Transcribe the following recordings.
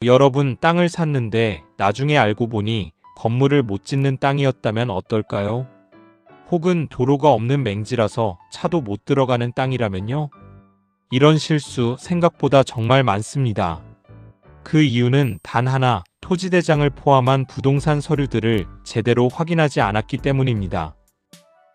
여러분, 땅을 샀는데 나중에 알고 보니 건물을 못 짓는 땅이었다면 어떨까요? 혹은 도로가 없는 맹지라서 차도 못 들어가는 땅이라면요? 이런 실수 생각보다 정말 많습니다. 그 이유는 단 하나, 토지대장을 포함한 부동산 서류들을 제대로 확인하지 않았기 때문입니다.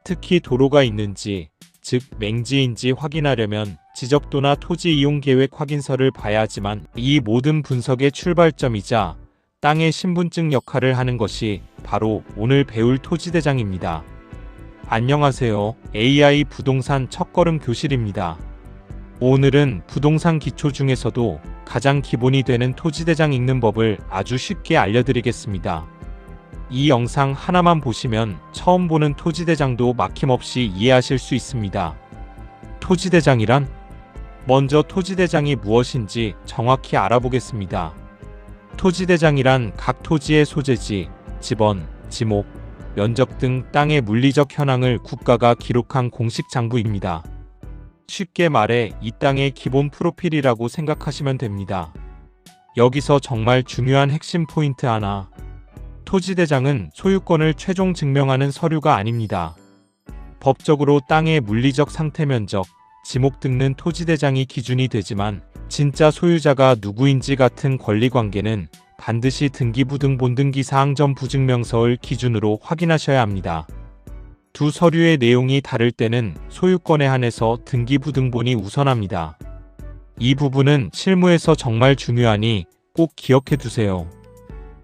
특히 도로가 있는지, 즉 맹지인지 확인하려면 지적도나 토지 이용 계획 확인서를 봐야 하지만 이 모든 분석의 출발점이자 땅의 신분증 역할을 하는 것이 바로 오늘 배울 토지대장입니다. 안녕하세요. AI 부동산 첫걸음 교실입니다. 오늘은 부동산 기초 중에서도 가장 기본이 되는 토지대장 읽는 법을 아주 쉽게 알려드리겠습니다. 이 영상 하나만 보시면 처음 보는 토지대장도 막힘없이 이해하실 수 있습니다. 토지대장이란? 먼저 토지대장이 무엇인지 정확히 알아보겠습니다. 토지대장이란 각 토지의 소재지, 지번, 지목, 면적 등 땅의 물리적 현황을 국가가 기록한 공식 장부입니다. 쉽게 말해 이 땅의 기본 프로필이라고 생각하시면 됩니다. 여기서 정말 중요한 핵심 포인트 하나. 토지대장은 소유권을 최종 증명하는 서류가 아닙니다. 법적으로 땅의 물리적 상태 면적, 지목 등은 토지대장이 기준이 되지만 진짜 소유자가 누구인지 같은 권리관계는 반드시 등기부등본 등기사항 전 부증명서를 기준으로 확인하셔야 합니다. 두 서류의 내용이 다를 때는 소유권에 한해서 등기부등본이 우선합니다. 이 부분은 실무에서 정말 중요하니 꼭 기억해 두세요.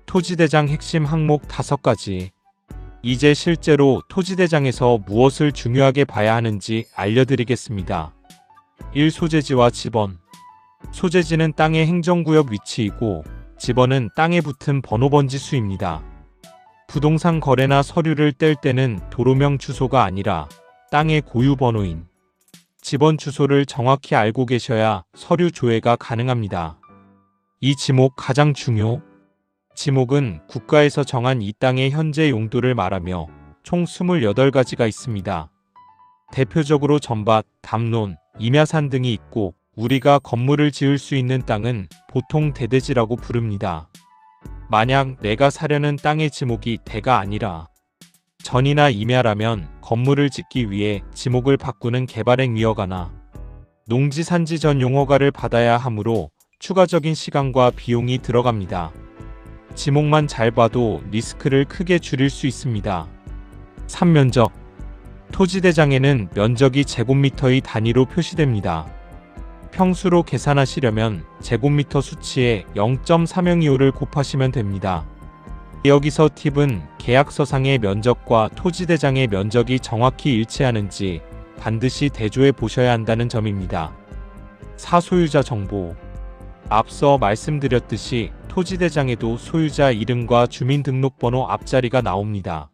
토지대장 핵심 항목 5가지. 이제 실제로 토지대장에서 무엇을 중요하게 봐야 하는지 알려드리겠습니다. 1. 소재지와 지번. 소재지는 땅의 행정구역 위치이고 지번은 땅에 붙은 번호번지 수입니다. 부동산 거래나 서류를 뗄 때는 도로명 주소가 아니라 땅의 고유 번호인 지번 주소를 정확히 알고 계셔야 서류 조회가 가능합니다. 이 지목 가장 중요. 지목은 국가에서 정한 이 땅의 현재 용도를 말하며 총 28가지가 있습니다. 대표적으로 전밭, 담론, 임야산 등이 있고 우리가 건물을 지을 수 있는 땅은 보통 대대지라고 부릅니다. 만약 내가 사려는 땅의 지목이 대가 아니라 전이나 임야라면 건물을 짓기 위해 지목을 바꾸는 개발행위허가나 농지산지 전 용허가를 받아야 하므로 추가적인 시간과 비용이 들어갑니다. 지목만 잘 봐도 리스크를 크게 줄일 수 있습니다. 3. 면적. 토지대장에는 면적이 제곱미터의 단위로 표시됩니다. 평수로 계산하시려면 제곱미터 수치에 0.3025를 곱하시면 됩니다. 여기서 팁은 계약서상의 면적과 토지대장의 면적이 정확히 일치하는지 반드시 대조해 보셔야 한다는 점입니다. 4. 소유자 정보. 앞서 말씀드렸듯이 토지대장에도 소유자 이름과 주민등록번호 앞자리가 나옵니다.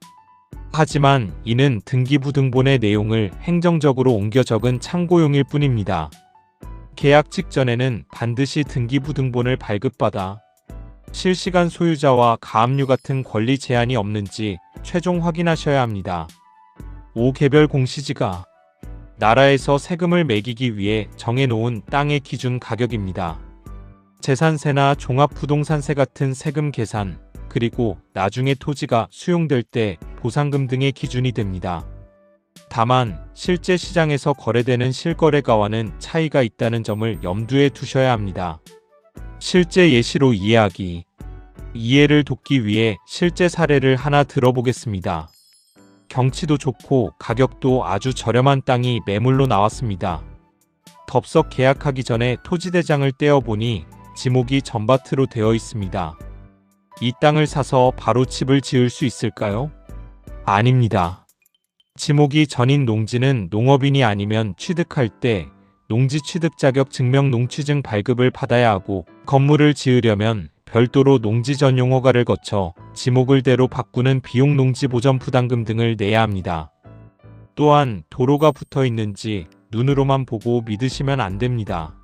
하지만 이는 등기부등본의 내용을 행정적으로 옮겨 적은 참고용일 뿐입니다. 계약 직전에는 반드시 등기부등본을 발급받아 실시간 소유자와 가압류 같은 권리 제한이 없는지 최종 확인하셔야 합니다. 5. 개별 공시지가. 나라에서 세금을 매기기 위해 정해놓은 땅의 기준 가격입니다. 재산세나 종합부동산세 같은 세금 계산, 그리고 나중에 토지가 수용될 때 보상금 등의 기준이 됩니다. 다만 실제 시장에서 거래되는 실거래가와는 차이가 있다는 점을 염두에 두셔야 합니다. 실제 예시로 이해하기. 이해를 돕기 위해 실제 사례를 하나 들어보겠습니다. 경치도 좋고 가격도 아주 저렴한 땅이 매물로 나왔습니다. 덥석 계약하기 전에 토지대장을 떼어보니 지목이 전밭으로 되어 있습니다. 이 땅을 사서 바로 집을 지을 수 있을까요? 아닙니다. 지목이 전인 농지는 농업인이 아니면 취득할 때 농지 취득 자격 증명 농취증 발급을 받아야 하고 건물을 지으려면 별도로 농지 전용 허가를 거쳐 지목을 대로 바꾸는 비용 농지 보전 부담금 등을 내야 합니다. 또한 도로가 붙어 있는지 눈으로만 보고 믿으시면 안 됩니다.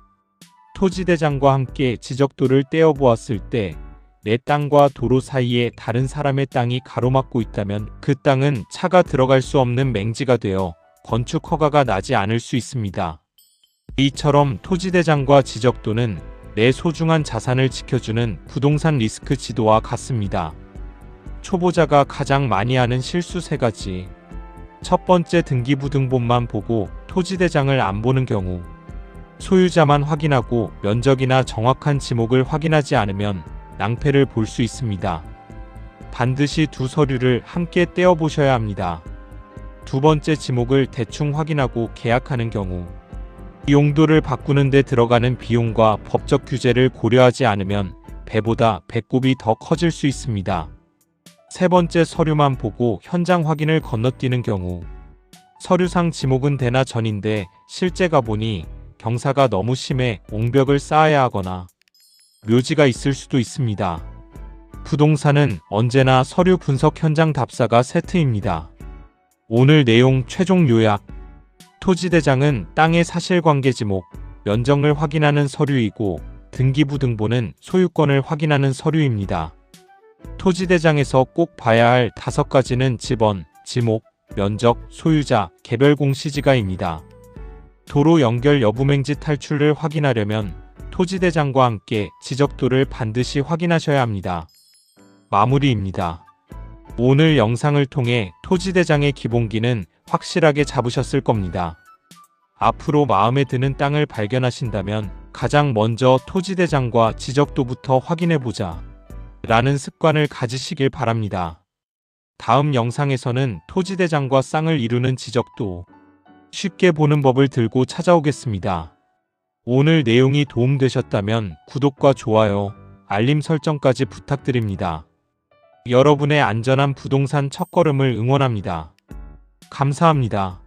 토지대장과 함께 지적도를 떼어 보았을 때 내 땅과 도로 사이에 다른 사람의 땅이 가로막고 있다면 그 땅은 차가 들어갈 수 없는 맹지가 되어 건축 허가가 나지 않을 수 있습니다. 이처럼 토지대장과 지적도는 내 소중한 자산을 지켜주는 부동산 리스크 지도와 같습니다. 초보자가 가장 많이 하는 실수 3가지. 첫 번째, 등기부등본만 보고 토지대장을 안 보는 경우. 소유자만 확인하고 면적이나 정확한 지목을 확인하지 않으면 낭패를 볼 수 있습니다. 반드시 두 서류를 함께 떼어 보셔야 합니다. 두 번째, 지목을 대충 확인하고 계약하는 경우. 용도를 바꾸는 데 들어가는 비용과 법적 규제를 고려하지 않으면 배보다 배꼽이 더 커질 수 있습니다. 세 번째, 서류만 보고 현장 확인을 건너뛰는 경우. 서류상 지목은 되나 전인데 실제 가보니 경사가 너무 심해 옹벽을 쌓아야 하거나 묘지가 있을 수도 있습니다. 부동산은 언제나 서류 분석 현장 답사가 세트입니다. 오늘 내용 최종 요약. 토지대장은 땅의 사실관계 지목, 면적을 확인하는 서류이고 등기부등본은 소유권을 확인하는 서류입니다. 토지대장에서 꼭 봐야 할 5가지는 지번, 지목, 면적, 소유자, 개별 공시지가입니다. 도로 연결 여부 맹지 탈출을 확인하려면 토지대장과 함께 지적도를 반드시 확인하셔야 합니다. 마무리입니다. 오늘 영상을 통해 토지대장의 기본기는 확실하게 잡으셨을 겁니다. 앞으로 마음에 드는 땅을 발견하신다면 가장 먼저 토지대장과 지적도부터 확인해보자 라는 습관을 가지시길 바랍니다. 다음 영상에서는 토지대장과 쌍을 이루는 지적도 쉽게 보는 법을 들고 찾아오겠습니다. 오늘 내용이 도움되셨다면 구독과 좋아요, 알림 설정까지 부탁드립니다. 여러분의 안전한 부동산 첫걸음을 응원합니다. 감사합니다.